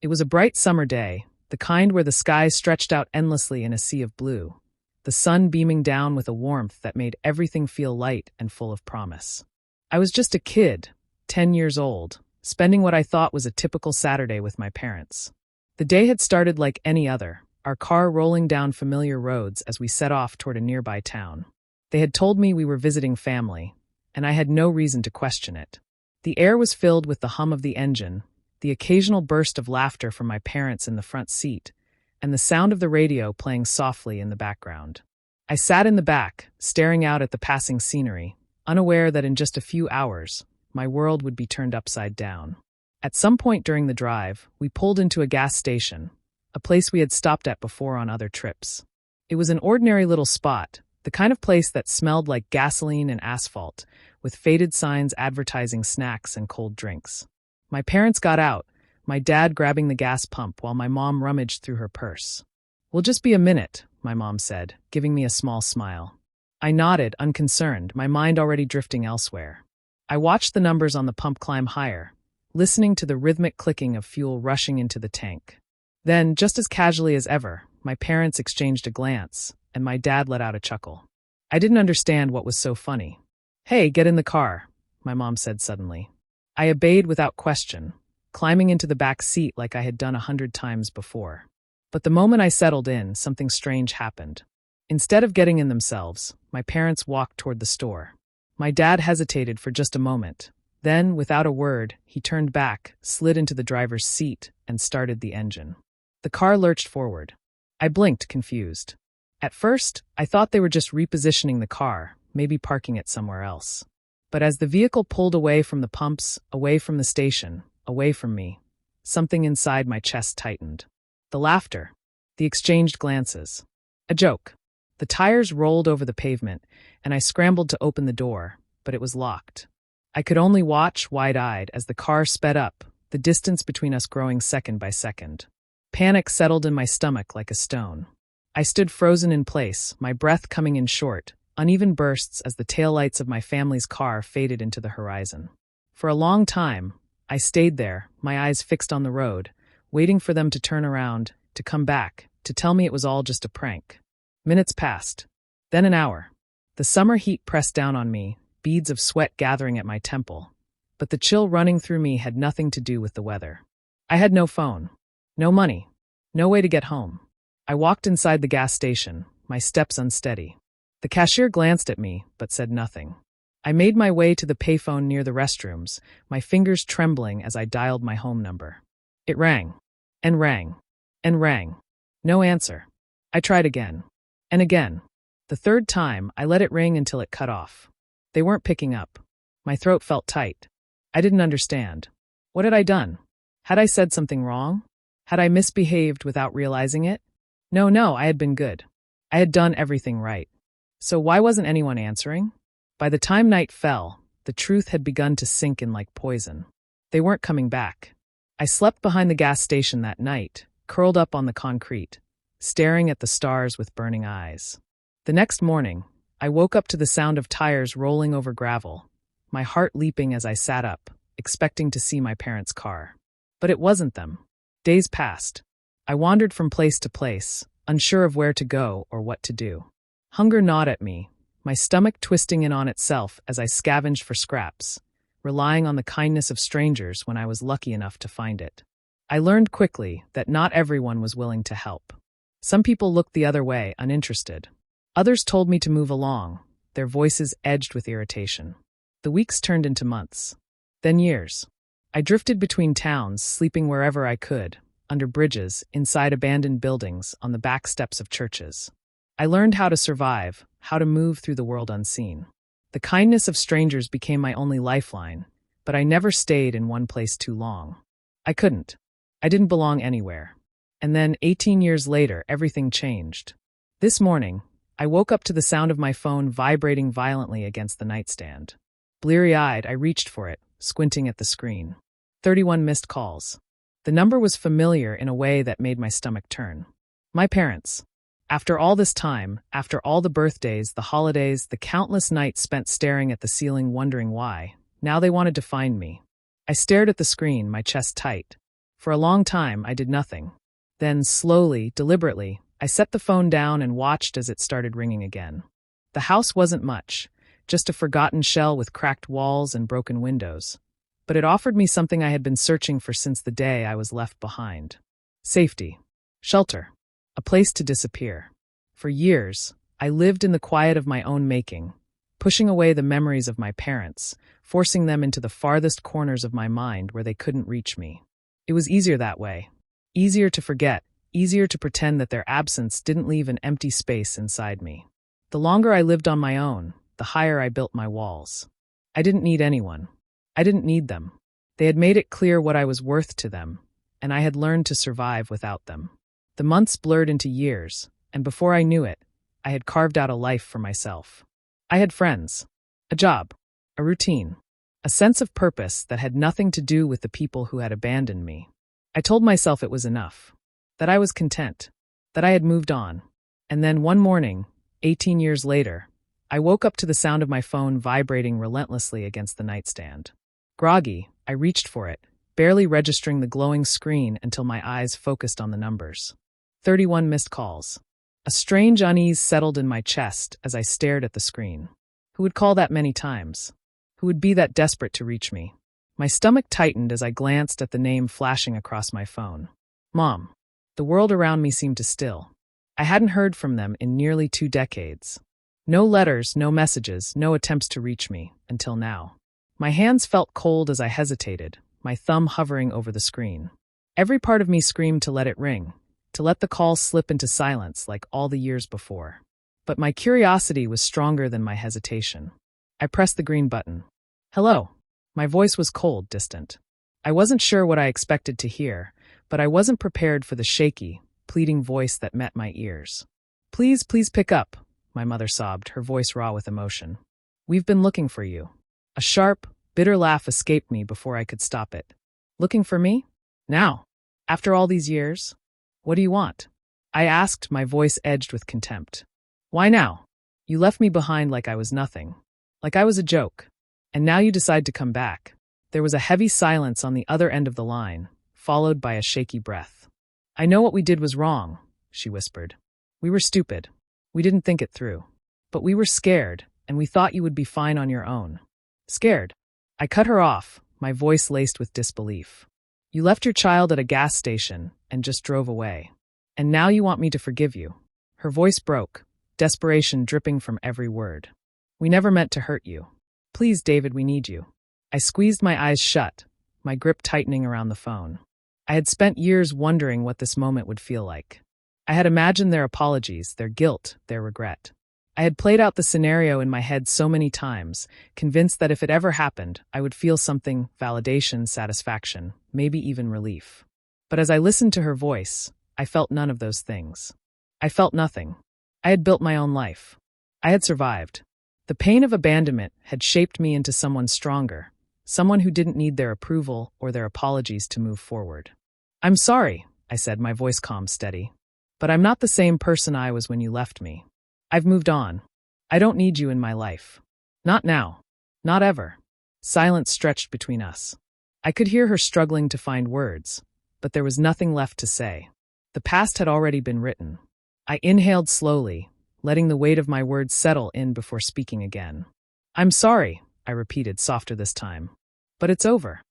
It was a bright summer day, the kind where the sky stretched out endlessly in a sea of blue, the sun beaming down with a warmth that made everything feel light and full of promise. I was just a kid, 10 years old, spending what I thought was a typical Saturday with my parents. The day had started like any other, our car rolling down familiar roads as we set off toward a nearby town. They had told me we were visiting family, and I had no reason to question it. The air was filled with the hum of the engine, the occasional burst of laughter from my parents in the front seat, and the sound of the radio playing softly in the background. I sat in the back, staring out at the passing scenery, unaware that in just a few hours, my world would be turned upside down. At some point during the drive, we pulled into a gas station, a place we had stopped at before on other trips. It was an ordinary little spot, the kind of place that smelled like gasoline and asphalt, with faded signs advertising snacks and cold drinks. My parents got out, my dad grabbing the gas pump while my mom rummaged through her purse. "We'll just be a minute," my mom said, giving me a small smile. I nodded, unconcerned, my mind already drifting elsewhere. I watched the numbers on the pump climb higher, listening to the rhythmic clicking of fuel rushing into the tank. Then, just as casually as ever, my parents exchanged a glance, and my dad let out a chuckle. I didn't understand what was so funny. "Hey, get in the car," my mom said suddenly. I obeyed without question, climbing into the back seat like I had done 100 times before. But the moment I settled in, something strange happened. Instead of getting in themselves, my parents walked toward the store. My dad hesitated for just a moment. Then, without a word, he turned back, slid into the driver's seat, and started the engine. The car lurched forward. I blinked, confused. At first, I thought they were just repositioning the car, maybe parking it somewhere else. But as the vehicle pulled away from the pumps, away from the station, away from me, something inside my chest tightened. The laughter, the exchanged glances. A joke. The tires rolled over the pavement, and I scrambled to open the door, but it was locked. I could only watch, wide-eyed, as the car sped up, the distance between us growing second by second. Panic settled in my stomach like a stone. I stood frozen in place, my breath coming in short, uneven bursts as the taillights of my family's car faded into the horizon. For a long time, I stayed there, my eyes fixed on the road, waiting for them to turn around, to come back, to tell me it was all just a prank. Minutes passed. Then an hour. The summer heat pressed down on me, beads of sweat gathering at my temple. But the chill running through me had nothing to do with the weather. I had no phone. No money. No way to get home. I walked inside the gas station, my steps unsteady. The cashier glanced at me, but said nothing. I made my way to the payphone near the restrooms, my fingers trembling as I dialed my home number. It rang. And rang. And rang. No answer. I tried again. And again. The third time, I let it ring until it cut off. They weren't picking up. My throat felt tight. I didn't understand. What had I done? Had I said something wrong? Had I misbehaved without realizing it? No, I had been good. I had done everything right. So why wasn't anyone answering? By the time night fell, the truth had begun to sink in like poison. They weren't coming back. I slept behind the gas station that night, curled up on the concrete, staring at the stars with burning eyes. The next morning, I woke up to the sound of tires rolling over gravel, my heart leaping as I sat up, expecting to see my parents' car. But it wasn't them. Days passed. I wandered from place to place, unsure of where to go or what to do. Hunger gnawed at me, my stomach twisting in on itself as I scavenged for scraps, relying on the kindness of strangers when I was lucky enough to find it. I learned quickly that not everyone was willing to help. Some people looked the other way, uninterested. Others told me to move along, their voices edged with irritation. The weeks turned into months. Then years. I drifted between towns, sleeping wherever I could, under bridges, inside abandoned buildings, on the back steps of churches. I learned how to survive, how to move through the world unseen. The kindness of strangers became my only lifeline, but I never stayed in one place too long. I couldn't. I didn't belong anywhere. And then, 18 years later, everything changed. This morning, I woke up to the sound of my phone vibrating violently against the nightstand. Bleary-eyed, I reached for it, squinting at the screen. 31 missed calls. The number was familiar in a way that made my stomach turn. My parents. After all this time, after all the birthdays, the holidays, the countless nights spent staring at the ceiling wondering why, now they wanted to find me. I stared at the screen, my chest tight. For a long time, I did nothing. Then, slowly, deliberately, I set the phone down and watched as it started ringing again. The house wasn't much, just a forgotten shell with cracked walls and broken windows. But it offered me something I had been searching for since the day I was left behind. Safety. Shelter. A place to disappear. For years, I lived in the quiet of my own making, pushing away the memories of my parents, forcing them into the farthest corners of my mind where they couldn't reach me. It was easier that way. Easier to forget, easier to pretend that their absence didn't leave an empty space inside me. The longer I lived on my own, the higher I built my walls. I didn't need anyone. I didn't need them. They had made it clear what I was worth to them, and I had learned to survive without them. The months blurred into years, and before I knew it, I had carved out a life for myself. I had friends, a job, a routine, a sense of purpose that had nothing to do with the people who had abandoned me. I told myself it was enough, that I was content, that I had moved on. And then one morning, 18 years later, I woke up to the sound of my phone vibrating relentlessly against the nightstand. Groggy, I reached for it, barely registering the glowing screen until my eyes focused on the numbers. 31 missed calls. A strange unease settled in my chest as I stared at the screen. Who would call that many times? Who would be that desperate to reach me? My stomach tightened as I glanced at the name flashing across my phone. Mom. The world around me seemed to still. I hadn't heard from them in nearly 2 decades. No letters, no messages, no attempts to reach me, until now. My hands felt cold as I hesitated, my thumb hovering over the screen. Every part of me screamed to let it ring, to let the call slip into silence like all the years before. But my curiosity was stronger than my hesitation. I pressed the green button. Hello. My voice was cold, distant. I wasn't sure what I expected to hear, but I wasn't prepared for the shaky, pleading voice that met my ears. Please pick up, my mother sobbed, her voice raw with emotion. We've been looking for you. A sharp, bitter laugh escaped me before I could stop it. Looking for me? Now? After all these years? What do you want? I asked, my voice edged with contempt. Why now? You left me behind like I was nothing. Like I was a joke. And now you decide to come back. There was a heavy silence on the other end of the line, followed by a shaky breath. I know what we did was wrong, she whispered. We were stupid. We didn't think it through. But we were scared, and we thought you would be fine on your own. Scared. I cut her off, my voice laced with disbelief. You left your child at a gas station and just drove away. And now you want me to forgive you. Her voice broke, desperation dripping from every word. We never meant to hurt you. Please, David, we need you. I squeezed my eyes shut, my grip tightening around the phone. I had spent years wondering what this moment would feel like. I had imagined their apologies, their guilt, their regret. I had played out the scenario in my head so many times, convinced that if it ever happened, I would feel something, validation, satisfaction, maybe even relief. But as I listened to her voice, I felt none of those things. I felt nothing. I had built my own life. I had survived. The pain of abandonment had shaped me into someone stronger, someone who didn't need their approval or their apologies to move forward. I'm sorry, I said, my voice calm, steady. But I'm not the same person I was when you left me. I've moved on. I don't need you in my life. Not now. Not ever. Silence stretched between us. I could hear her struggling to find words, but there was nothing left to say. The past had already been written. I inhaled slowly, letting the weight of my words settle in before speaking again. I'm sorry, I repeated, softer this time. But it's over.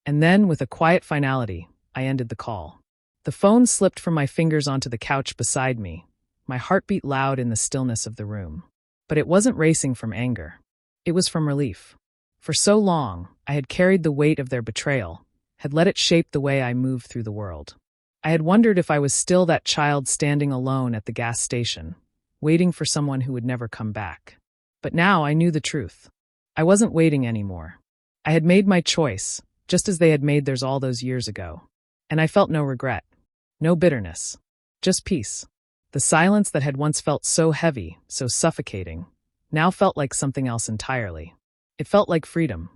And then, with a quiet finality, I ended the call. The phone slipped from my fingers onto the couch beside me, my heartbeat loud in the stillness of the room. But it wasn't racing from anger. It was from relief. For so long, I had carried the weight of their betrayal, had let it shape the way I moved through the world. I had wondered if I was still that child standing alone at the gas station, waiting for someone who would never come back. But now I knew the truth. I wasn't waiting anymore. I had made my choice, just as they had made theirs all those years ago. And I felt no regret, no bitterness, just peace. The silence that had once felt so heavy, so suffocating, now felt like something else entirely. It felt like freedom.